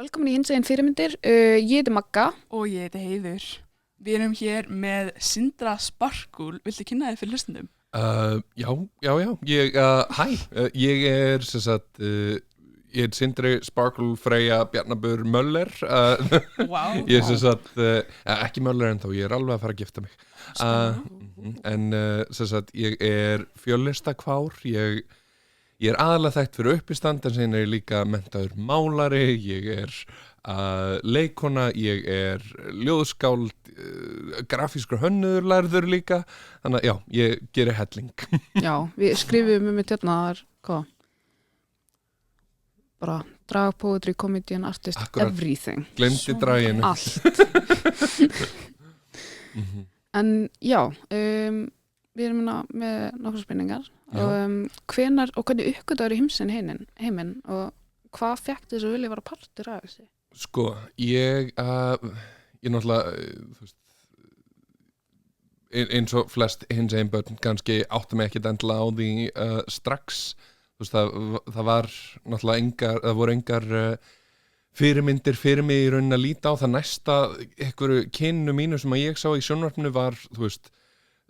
Velkomin í hinsegin fyrirmyndir. Ég heiti Magga. Og ég heiti Heiður. Við erum hér með Sindra Sparkúl. Viltu kynna þig fyrir hlustendum? Já. Hæ, ég er sem sagt, ég er Sindri Sparkúl Freyja Bjarnabur Möller. Wow. Ég er sem sagt, ekki Möller ennþá, ég er alveg að fara að gifta mig. En sem sagt, ég er fjöllistakvár, ég er aðalega þekkt fyrir uppistand, en síðan er ég líka menntaður málari, ég er leikona, ég er ljóðskáld, grafískur hönnuður lærður líka, þannig að já, ég gerir helling. Já, við skrifum hérna hvað? Bara drag, poetry, comedian, artist, Akkurat. Everything. Gleymdi draginu. Allt. En já, við erum með nokkra spurningar. Hvenær og hvernig uppgötaður í heiminn og hvað fekk þess að vilja vera partur af þessu? Sko, ég náttúrulega, þú veist, eins og flest hins einn börn kannski áttu mig ekkert endilega á því strax. Þú veist, það var náttúrulega það voru engar fyrirmyndir fyrir mig í rauninni að líta á. Það næsta einhverju kynnu mínu sem að ég sá í sjónvarpinu var, þú veist,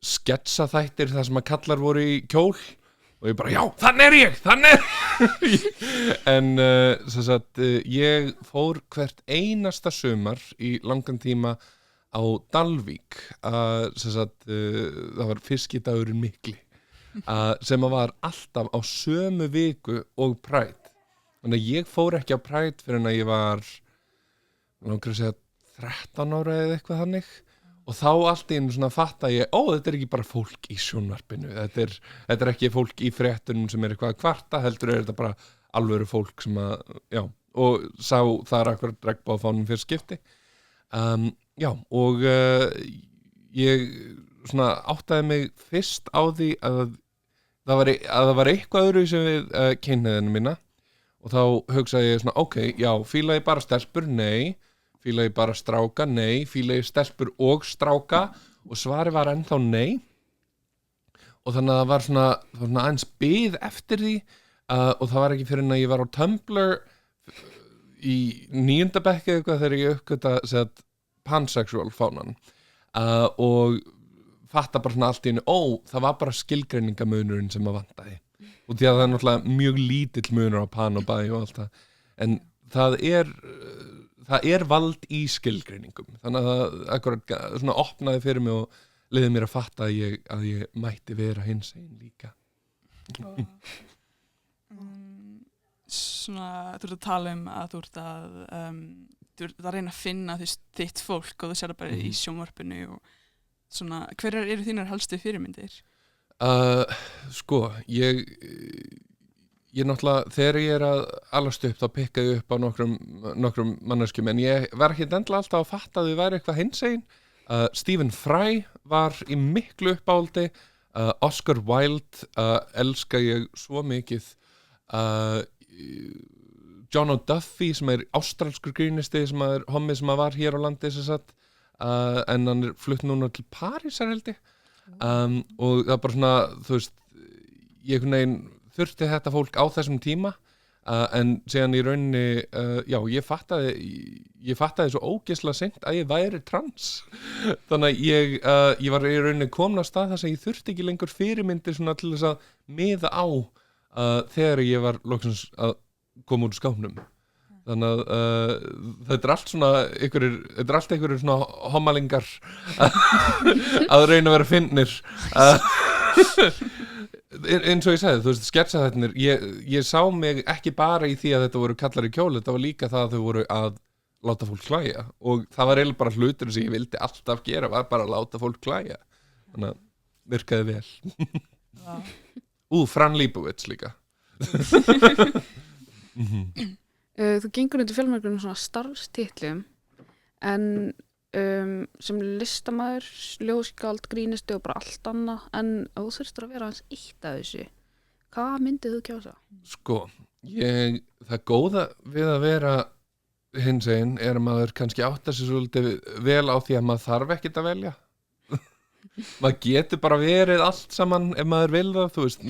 sketsaþættir þar sem að kallar voru í kjól og ég bara, já, þannig en sem sagt, ég fór hvert einasta sumar í langan tíma á Dalvík sem sagt, það var fiskidagurinn mikli sem að var alltaf á sömu viku og Pride, þannig að ég fór ekki á Pride fyrir en að ég var langar að segja 13 ára eða eitthvað þannig. Og þá allt í einu svona fatta ég, þetta er ekki bara fólk í sjónvarpinu, þetta er ekki fólk í fréttunum sem er eitthvað að kvarta, heldur er þetta bara alvöru fólk sem að, já, og sá þar akkurat regnbogafánum fyrir skipti. Og ég svona áttaði mig fyrst á því að það var eitthvað öðru sem við kynhneigðina mína og þá hugsaði ég svona, já, fíla ég bara stelpur? Nei. Fíla ég bara stráka? Nei. Fíla ég stelpur og stráka? Og svari var ennþá nei. Og þannig að það var svona aðeins bið eftir því og það var ekki fyrir en að ég var á Tumblr í 9. bekk eða eitthvað þegar ég uppgöta pansexual fánan og fatta bara svona allt í einu, það var bara skilgreiningamunurinn sem að vantaði. Og því að það er náttúrulega mjög lítill munur á pan og bæ og allt það. En það er vald í skilgreiningum, þannig að það akkurat svona opnaði fyrir mig og leiði mér að fatta að ég mætti vera hinsegin líka. Svona, þú ert að tala að þú ert að reyna að finna þitt fólk og þú sér bara í sjónvarpinu og svona, hverjar eru þínar helstu fyrirmyndir? Sko, ég náttúrulega, þegar ég er að alast upp, þá pikka ég upp á nokkrum manneskjum, en ég var ekki endilega alltaf að fatta að þau væri eitthvað hinsegin. Stephen Fry var í miklu uppáldi, Oscar Wilde elska ég svo mikið, John O'Duffy sem er ástralskur grínisti sem er hommi sem var hér á landi sem sagt, en hann er flutt núna til Parísar held ég, og það er bara svona, þú veist, ég þurfti þetta fólk á þessum tíma en síðan í rauninni ég fattaði svo ógeðslega seint að ég væri trans þannig að ég var í rauninni komin á stað þess að ég þurfti ekki lengur fyrirmyndir svona til þess að miða á þegar ég var loksins að koma úr skápnum þannig að þetta er allt svona einhverjir svona homalingar að reyna að vera fyndnir eins og ég sagði, þú veist, sketsaþættirnir ég sá mig ekki bara í því að þetta voru kallar í kjól, þetta var líka það að þau voru að láta fólk hlæja og það var eiginlega bara hlutur sem ég vildi alltaf gera var bara að láta fólk hlæja þannig að virkaði vel Fran Lebowitz líka Þú gengur undir fjölmörgum svona starfstitlum en sem listamaður, ljóðskáld, grínisti og bara allt annað en þú þurftir að vera aðeins eitt af þessu. Hvað myndið þú kjósa? Sko, það góða við að vera hinsegin er að maður kannski áttar sig svolítið vel á því að maður þarf ekkert að velja. Maður getur bara verið allt saman ef maður vil það, þú veist,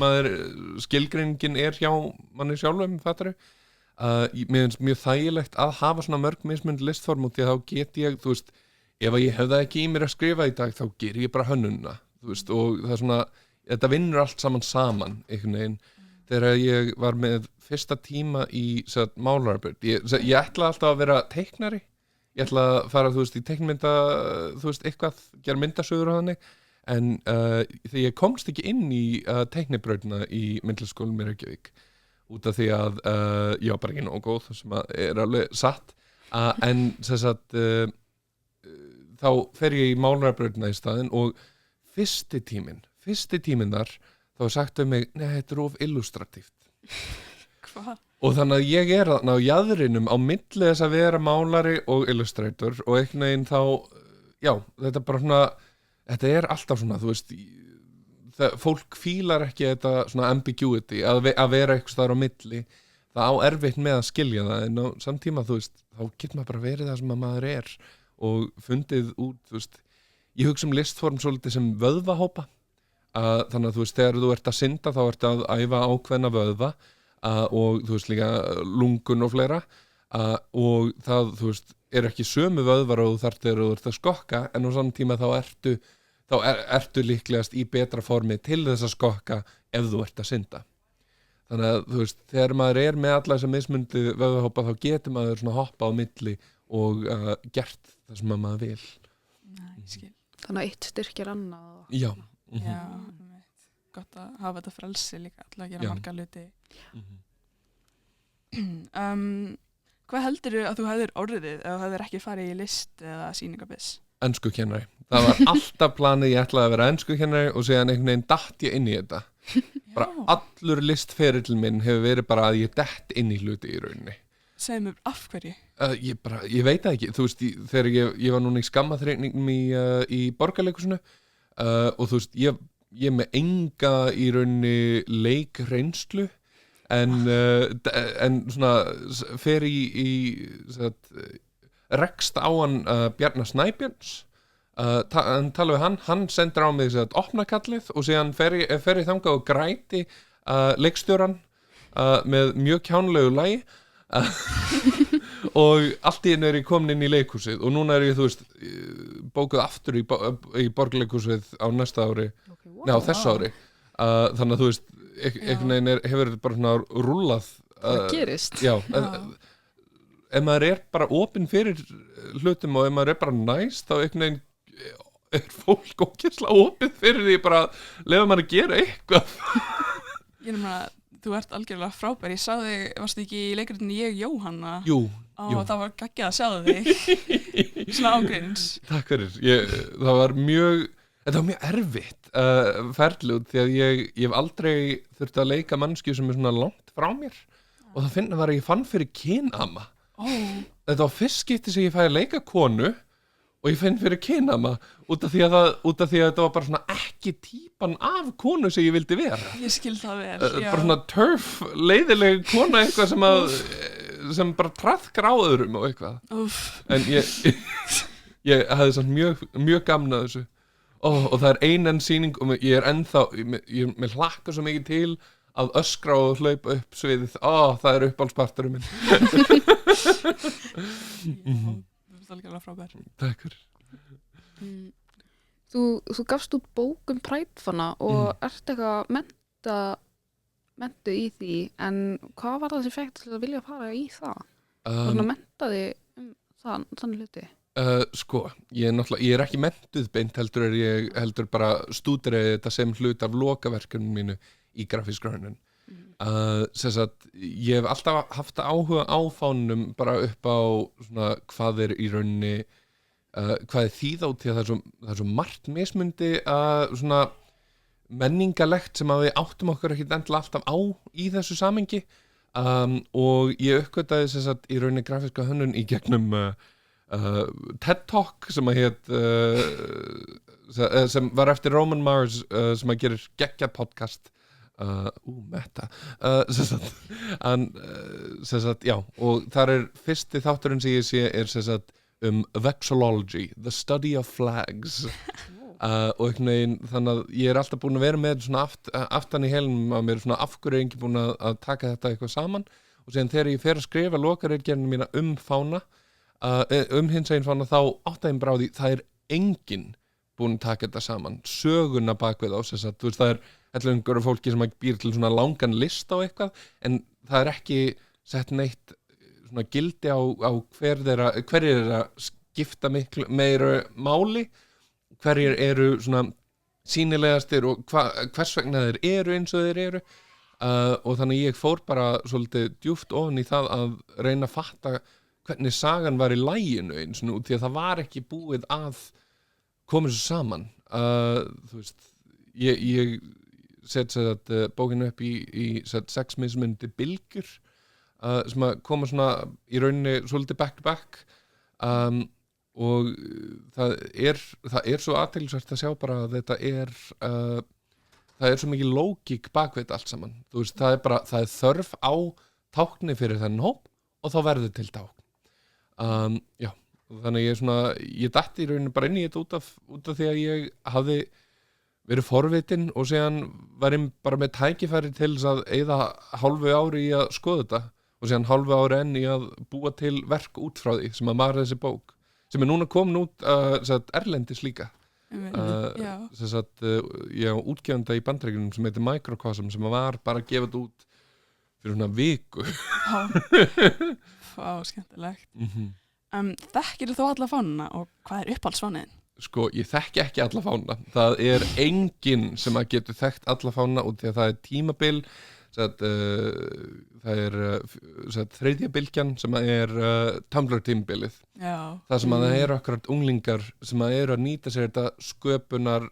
skilgreiningin er hjá manni sjálfum, fattarðu? mér finnst mjög þægilegt að hafa svona mörg mismunandi listform og því að þá get ég, þú veist, ef að ég hefði ekki í mér að skrifa í dag þá ger ég bara hönnunina, þú veist, og það er svona, þetta vinnur allt saman einhvern veginn. Þegar ég var með fyrsta tíma í málararbörn, ég ætlaði alltaf að vera teiknari, ég ætlaði að fara, þú veist, í teiknmynda, þú veist, eitthvað, gera myndasögur og þannig, en þegar ég komst ekki inn í teiknibrautna í myndlistaskólanum í Reykjavík, út af því að ég var bara ekki nógu góð, það sem er alveg satt, en sem sagt, þá fer ég í málararbörna í staðinn og fyrsti tíminn þar, þá sagt mig, nei, þetta er of illustratíft. Hvað? Og þannig að ég er þarna á jaðrinum á milli þess að vera málari og illustrator og einhvern veginn þá, já, þetta bara svona, þetta er alltaf svona, þú veist, fólk fílar ekki þetta svona ambiguity, að vera eitthvað þar á milli, það á erfitt með að skilja það, en á samtíma, þú veist, þá getur maður bara verið það sem maður er og fundið út, þú veist, ég hugsa listform svolítið sem vöðvahópa, þannig að þú veist, þegar þú ert að synda þá ert að æfa ákveðna vöðva og þú veist líka lungun og fleira og það, þú veist, er ekki sömu vöðvar og þú þarft þegar þú ert að skokka en á saman tíma þá ertu líklegast í betra formi til þess að skokka ef þú ert að synda. Þannig að þú veist, þegar maður er með alla þessa mismundi vöðvahópa þá getur maður svona hoppa á milli og gert það sem maður vil. Nei, ég skil. Þannig að eitt styrkir annað. Já. Já, gott að hafa þetta frelsi líka alltaf að gera marga hluti. Hvað heldurðu að þú hefðir orðið ef þú hefðir ekki farið í list eða sýningabiss? Enskukennari. Það var alltaf planið, ég ætlaði að vera enskukennari og síðan einhvern veginn datt ég inn í þetta. Bara allur listferill minn hefur verið bara að ég dett inn í hluti í rauninni. Segðu mér af hverju? Ég veit það ekki, þú veist, þegar ég var núna í skammaþreiningum í Borgarleikhúsinu og þú veist, ég með enga í rauninni leikreynslu en svona fer rekst á hann Bjarna Snæbjörns tala við hann sendir á mig opnakallið og síðan fer ég þangað og græti leikstjóran með mjög kjánlegu lagi og allt í einu er ég komin inn í leikhúsið og núna er ég, þú veist, bókuð aftur í Borgarleikhúsið á næsta ári, á þessu ári þannig að þú veist, einhvern veginn hefur þetta bara svona rúllað Það gerist. Já, ef maður er bara opinn fyrir hlutum og ef maður er bara næst þá einhvern veginn er fólk ógeðslega opið fyrir því bara lefa maður að gera eitthvað. Ég nefnir að þú ert algjörlega frábær. Ég sá þig, varstu ekki í leikritinu Ég Jóhanna? Jú. Það var geggjað að sjá þig. Svona ágreins. Takk fyrir. Þetta var mjög erfitt ferli út því að ég hef aldrei þurft að leika mannskju sem er svona langt frá mér og það var að ég fann fyrir kynama. Þetta var fyrst skipti sem ég fæði að leika konu og ég finn fyrir kynama út af því að þetta var bara svona ekki típan af konu sem ég vildi vera. Ég skil það vel, já. Bara svona turf, leiðileg kona eitthvað sem bara traðkar á öðrum og eitthvað. En ég hafði samt mjög gaman að þessu. Og það er ein sýning og ég er ennþá, mér hlakkar svo mikið til að öskra og hlaupa upp sviðið. Það er uppáhaldsparturinn minn. Algjörlega frábær. Takk fyrir. Þú gafst út bók Pridefana og ert eitthvað menntu í því en hvað var það sem fekk til að vilja fara í það? Svona menntaði þannig hluti? Sko, ég er ekki menntuð beint heldur bara stúderaði þetta sem hlut af lokaverkunum mínu í grafískri hönnun. Ég hef alltaf haft áhuga á fánum bara upp á svona, hvað er í rauninni hvað er þýð á því að það er svo margt mismundi svona menningalegt sem að við áttum okkur ekki endilega alltaf á í þessu samengi og ég uppgötaði í rauninni grafíska hönnun í gegnum TED Talk sem að sem var eftir Roman Mars sem að gerir geggjað podcast meta já, og þar er fyrsti þátturinn sem ég sé er vexillology, the study of flags og einhvern veginn þannig að ég er alltaf búin að vera með svona aftan í helnum að mér svona af hverju er ekki búin að taka þetta eitthvað saman og síðan þegar ég fer að skrifa lokaritgerðina mína fána hinsegin fána, þá áttaði mig bara á því það enginn búin að taka þetta saman söguna bakvið á þess að það einhverju fólki sem býr til svona langan lista á eitthvað, en það ekki sett neitt svona gildi á hverjir að skipta miklu meira máli, hverjir eru svona sýnilegastir og hvers vegna þeir eru eins og þeir eru og þannig ég fór bara svolítið djúpt ofan í það að reyna að fatta hvernig sagan var í laginu eins og nú, því að það var ekki búið að koma svo saman þú veist, ég set bókinu upp í 6 mismunandi bylgjur sem að koma svona í rauninni svolítið back to back og það er svo athyglisvert að sjá bara að þetta það svo mikið lógík bakvið allt saman, þú veist, það er þörf á tákni fyrir þennan hóp og þá verður til tákn já, þannig ég datt í rauninu bara inn í þetta út af því að ég hafði verið forvitin og síðan var ég bara með tækifæri til þess að eyða hálfu ári í að skoða þetta og síðan hálfu ári enn í að búa til verk út frá því sem að var þessi bók sem núna komin út erlendis líka ég á útgefanda í Bandaríkjunum sem heitir Microcosm sem var bara að gefa þetta út fyrir svona viku skemmtilegt þekkir þú alla fánuna og hvað uppáhaldsfániðin? Sko, ég þekki ekki alla fánuna það enginn sem að getur þekkt alla fánuna út því að það tímabil það þriðja bylgjan sem Tumblr tímabilið það sem að það akkurat unglingar sem að að nýta sér þetta sköpunar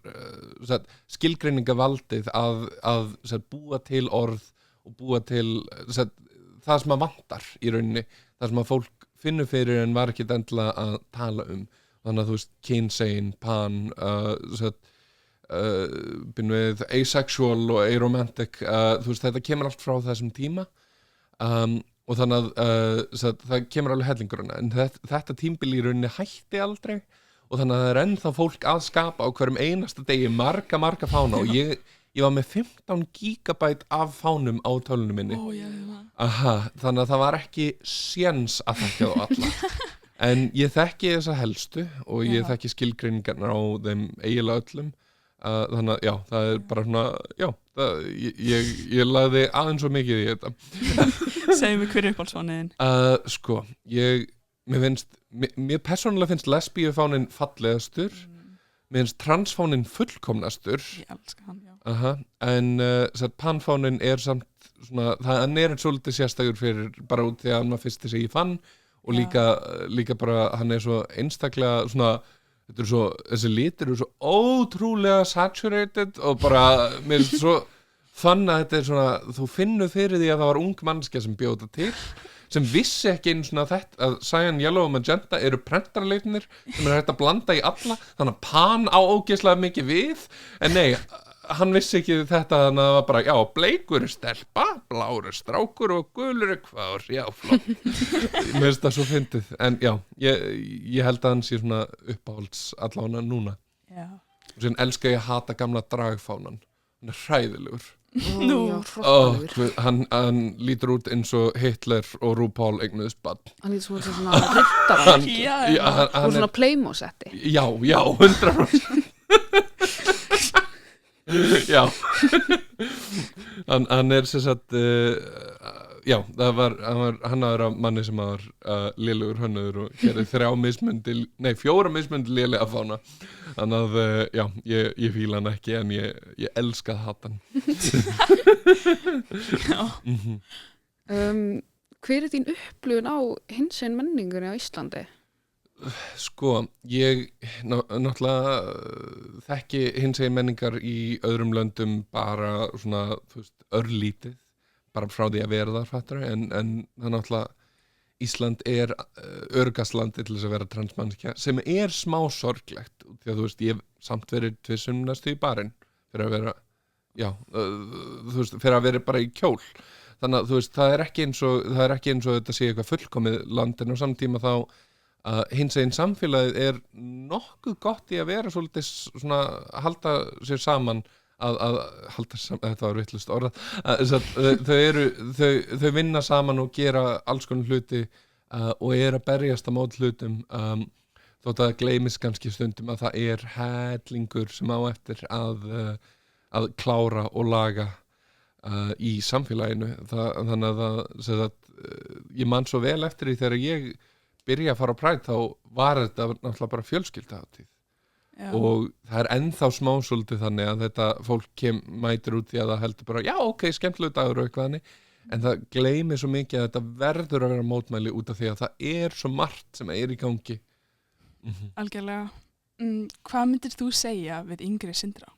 skilgreiningavaldið að búa til orð og búa til það sem að vantar í rauninni, það sem að fólk finnur fyrir en var ekki endilega að tala þannig að þú veist kynsegin, pan við asexual og aromantic þú veist þetta kemur allt frá þessum tíma og þannig að það kemur alveg hellingur en þetta tímabil í rauninni hætti aldrei og þannig að það ennþá fólk að skapa á hverjum einasta degi marga fána og ég var með 15 gigabæt af fánum á tölunum minni þannig að það var ekki séns að þekkja þá alla en ég þekki þessa helstu og ég þekki skilgreiningarnar á þeim eiginlega öllum þannig að já, það bara svona ég lagði aðeins svo mikið í þetta Segðu mig hver uppáhaldsfániðin sko, mér persónulega finnst lesbíufánin fallegastur mér finnst transfánin fullkomnastur ég elska hann, já en panfánin samt svona, hann svolítið sérstakur fyrir bara út því að hann var fyrsti sem ég fann og líka bara hann svo einstaklega svona þessi litir eru svo ótrúlega saturated og bara mér finnst svo fann að þetta svona þú finnur fyrir því að það var ung mannskja sem bjóða til sem vissi ekki einu svona þetta að cyan, yellow og magenta eru prentarleitinir sem hægt að blanda í alla þannig að pan á ógeðslega mikið við en nei, hann vissi ekki þetta þannig að það var bara, já, bleikur stelpa, blár strákur og gulur kvár, já, flott mér finnst það svo fyndið, en já ég held að hann sé svona uppáhalds allavega núna og síðan elska ég að hata gamla dragfánan hann hræðilegur hann lítur út eins og Hitler og RuPaul eignuðust barn hann lítur svona rittaran og svona Playmo-setti já, 100% já hann sem sagt já, hann var hannaður af manni sem var lélegur hönnuður og gerði 4 mismundi lélega fána þannig að já, ég fíla hann ekki en ég elska að hata hann hver þín upplifun á hinsegin menningunni á Íslandi? Sko, ég náttúrulega þekki hinsegin menningar í öðrum löndum bara svona, þú veist, örlítið bara frá því að vera þar fattur en það náttúrulega Ísland örgastlandi til þess að vera transmannskja sem smá sorglegt því að þú veist, ég hef samt verið tvissum næstu í barinn fyrir að vera þú veist, fyrir að vera bara í kjól þannig að þú veist, það er ekki eins og þetta sé eitthvað fullkomið land en á samtíma þá hinsegin samfélagið nokkuð gott í að vera svolítið svona halda sér saman að halda saman, þetta var vitlaust orðað, þau vinna saman og gera alls konar hluti og að berjast á mót hlutum þótt að gleymis kannski stundum að það hellingur sem á eftir að klára og laga í samfélaginu þannig að ég man svo vel eftir því þegar ég byrja að fara á Pride þá var þetta náttúrulega bara fjölskyldahátíð og það ennþá smá svolítið þannig að þetta fólk mætir út því að það heldur bara já ok, skemmtilegu dagur og eitthvað þannig en það gleymir svo mikið að þetta verður að vera mótmæli út af því að það svo margt sem í gangi Algjörlega. Hvað myndir þú segja við yngri Sindra?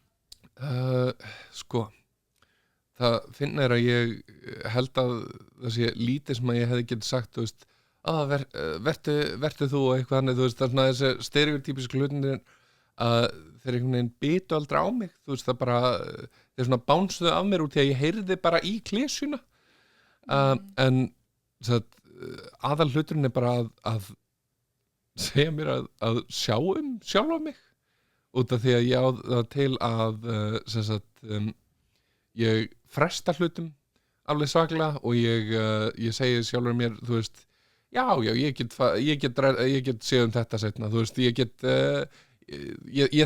Sko það finnir að ég held að það sé lítið sem að ég hefði getið sagt þú veist, vertu þú og eitthvað þannig, þú veist, það svona þessi stereotypísku hlutinir að þeir einhvern veginn bitu aldrei á mig, þú veist, það bara þeir svona bánsuðu af mér út því að ég heyrði bara í klésjuna en aðal hluturinn bara að segja mér að sjá sjálfa mig út af því að ég á það til að ég fresta hlutum alveg svaklega og ég segi sjálfur mér, þú veist já, ég get séð þetta seinna, þú veist, ég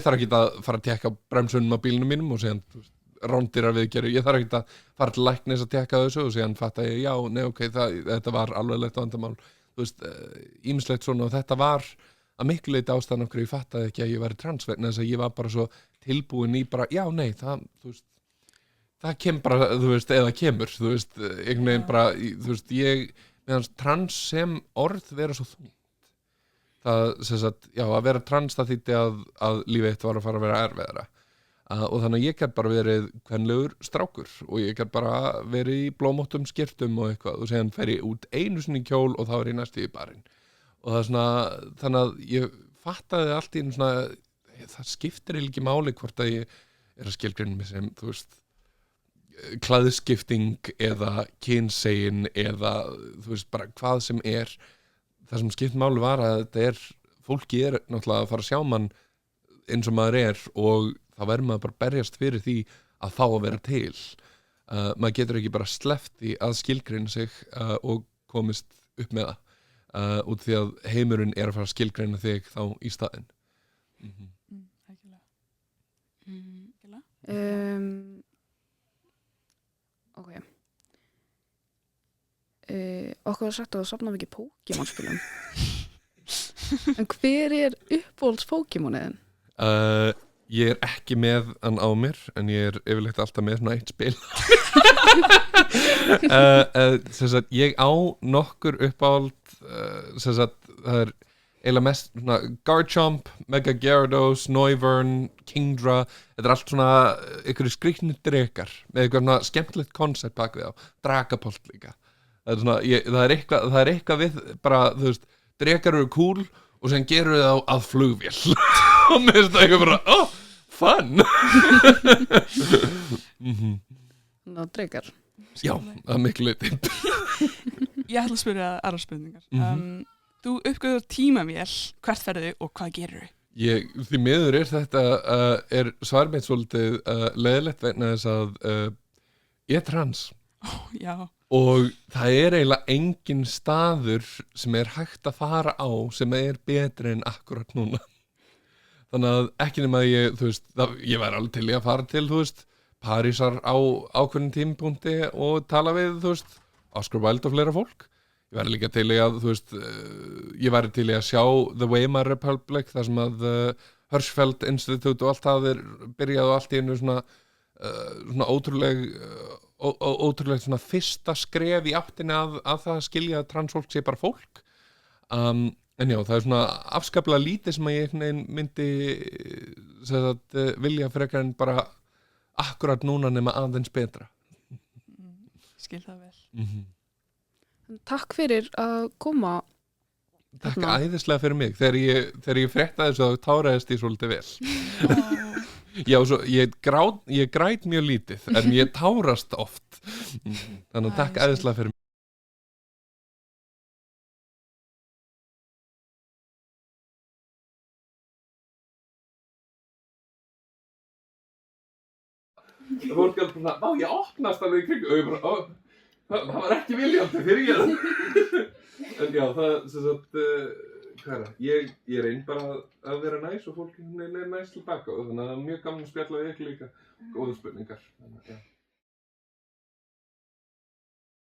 þarf ekki að fara að tekka bremsunum á bílnum mínum og síðan rándýrar viðgerð, ég þarf ekki að fara til læknis að tekka þessu og síðan fatta ég, já, nei, ok, þetta var alveglegt vandamál, þú veist, ýmislegt svona og þetta var að miklu leyti ástæðan okkur ég fattaði ekki að ég væri trans vegna þess að ég var bara svo tilbúin í bara, já, nei, þú veist það kemur bara, þú veist, eða kemur þú veist, einhvern veginn bara þú veist, meðan trans sem orð vera svo þungt það, sem sagt, já, að vera trans það þýtti að lífið eitt var að fara að vera erfiðara og þannig að ég get bara verið kvenlegur strákur og ég get bara verið í blómóttum skyrtum og eitthvað og séðan fer ég út einu sinni í kjól og þá er ég næstu í barinn og það svona, þannig að ég fattaði allt í einu svona, það skiptir ekki máli hvort að ég að skilgreina mig sem, þú veist klæðskipting eða kynsegin eða þú veist bara hvað sem það sem skipt máli var að þetta fólki náttúrulega að fara að sjá mann eins og maður og þá verður maður bara berjast fyrir því að fá að vera til maður getur ekki bara sleppt því að skilgreina sig og komist upp með það út því að heimurinn að fara að skilgreina þig þá í staðinn Ok okkur var sagt að þú safnaði ekki Pokémon-spilum en hver uppáhalds Pokémon-iðin? Ég ekki með hann á mér en ég yfirleitt alltaf með svona eitt spil sem sagt ég á nokkur uppáhald sem sagt það eiginlega mest svona Garchomp, Mega Gyarados, Noivern, Kingdra þetta allt svona einhverju skrýtnu drekar með eitthvað svona skemmtilegt koncept bak við á, Dragapult líka það er svona, það er eitthvað við bara, þú veist, drekar eru cool og sem gerur það að flugvél og mér finnst það eitthvað bara, fun Ná, drekar Já, það miklu leyti Ég ætla að spyrja aðra spurningar Þú uppgöður tímavél, hvert ferðu og hvað gerur þau? Því miður þetta svar mitt svolítið leiðilegt vegna þess að ég trans Já og það eiginlega engin staður sem hægt að fara á sem betri en akkurat núna þannig að ekki nema að ég væri alveg til í að fara til Parísar á ákveðnum tímapunkti og tala við Oscar Wilde og fleira fólk ég væri líka til í að ég væri til í að sjá The Weimar Republic þar sem að Hirschfeld Institute og allt það byrjað og allt í einu svona ótrúleg svona fyrsta skref í áttinni að það að skilja að transfólk sé bara fólk en já, það svona afskaplega lítið sem að ég myndi vilja frekar en bara akkurat núna nema aðeins betra Skil það vel Takk fyrir að koma Takk æðislega fyrir mig þegar ég fréttaði þessu þá táraðist ég svolítið vel Já, svo, ég græt mjög lítið en ég tárast oft þannig að takk æðislega fyrir mig Það fólk alveg svona, á, ég opnast alveg í kring og ég bara, ó, það var ekki viljandi fyrir ég. En já, það, sem sagt, hvað er það? Ég reyn bara að vera næs og fólk er næs tilbaka og þannig að það er mjög gaman að spjalla við ykkur líka. Góða spurningar. Þannig, já.